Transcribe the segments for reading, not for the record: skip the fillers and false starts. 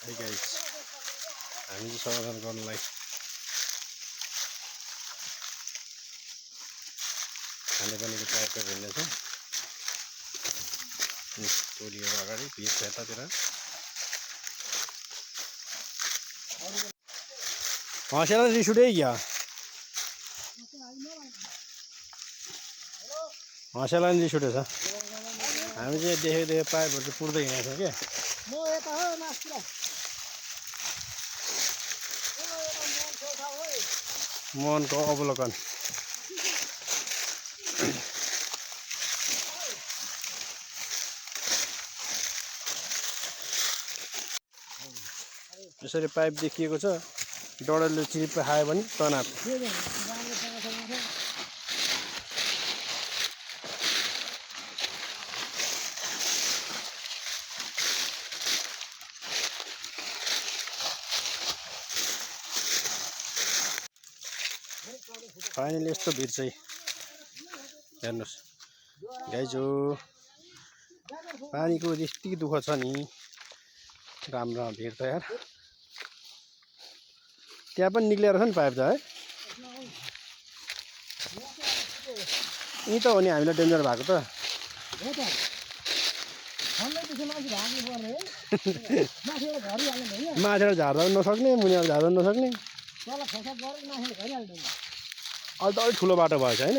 Hey guys, हामी चाहिँ समाधान गर्नलाई खानेपानीको पाइपमा हिँड्दैछौँ। टोलीहरू अगाडि भिड छ यतातिर। हँसेर रिस उठ्यो क्या हँसेलाई रिस उठेछ। हामी चाहिँ देखेको पाइपहरू चाहिँ पुर्दै हिँडेको छौँ क्या। मोहनको अवलोकन यसरी पाइप देखिएको छ। डडरले चिप खायो भने तनाव। फाइनली यस्तो भिड चाहिँ हेर्नुहोस् गाइज हो। पानीको यति दुःख छ नि। राम्रो भिड त यार। त्यहाँ पनि निक्लेर छ नि पाइप त है। यहीँ त हो नि हामीलाई डेन्जर भएको त। माथिबाट झार्दा पनि नसक्ने, मुनिबाट झार्दा पनि नसक्ने। अहिले त अलिक ठुलो बाटो भएछ होइन।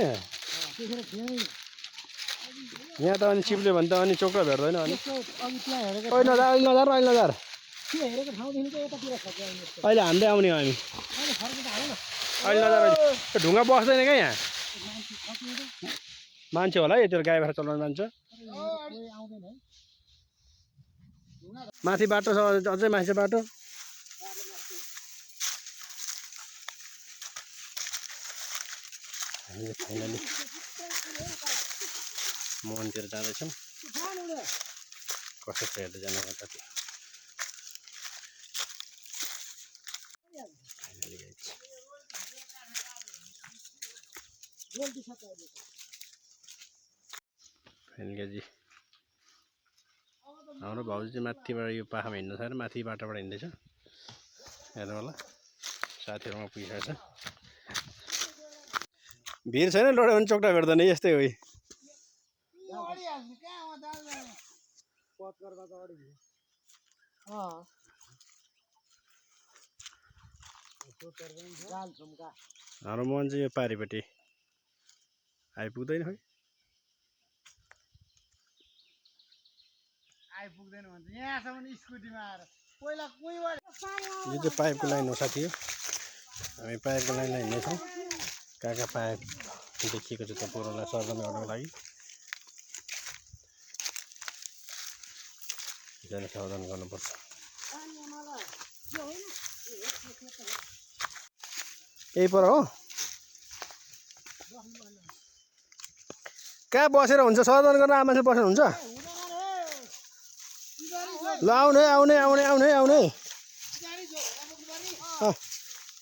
यहाँ त अनि चिप्ल्यो भने त अनि चोक्रा भेट्दैन अनि। अहिले नजार अहिले नजार अहिले नजार। अहिले हान्दै आउने हो हामी। अहिले नजार। ढुङ्गा बस्दैन क्या यहाँ। मान्छे होला है यतिर गाई बाख्रा चलाउने मान्छे। माथि बाटो छ अझै माथि बाटो। हामीले फाइनली मोहनतिर जाँदैछौँ। कसो छ हेर्दै जानु पर्छ त्यो। फाइनली गाइज हाम्रो भाउजू चाहिँ माथिबाट यो पाखामा हिँड्नु छ र माथि बाटोबाट हिँड्दैछ। हेर्नु होला साथीहरूमा पुगिसकेको छ। भिड छैन लड्यो भने चोक्टा भेट्दैन यस्तै हो। हाम्रो मन चाहिँ यो पारिपट्टि आइपुग्दैन खै। यो चाहिँ पाइपको लाइन हो साथी हो। हामी पाइपको लाइनलाई हिँड्नेछौँ। कहाँ कहाँ पाइप देखिएको छ त्यो पुरोलाई सर्भे गर्नको लागि। जन सावधान गर्नुपर्छ। यही पर हो। कहाँ बसेर हुन्छ सावधान गर्न मान्छे बस्नुहुन्छ। ल आउने आउने आउने आउने आउने।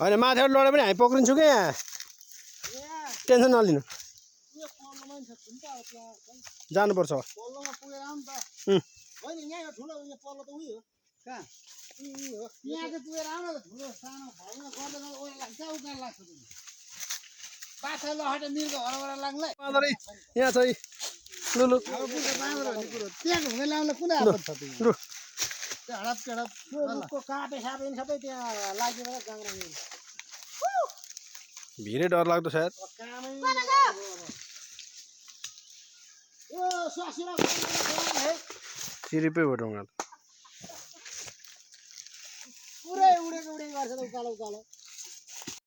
होइन माथिबाट लड्यो पनि हामी पक्रिन्छौँ क्या यहाँ। टेन्सन नलिनु। जानुपर्छ। यहाँ चाहिँ लु भिडै डर लाग्दो सायद। चिरिपै हो ढुङ्गा। पुरै उडेको उडेको गर्छ उकालो उकालो।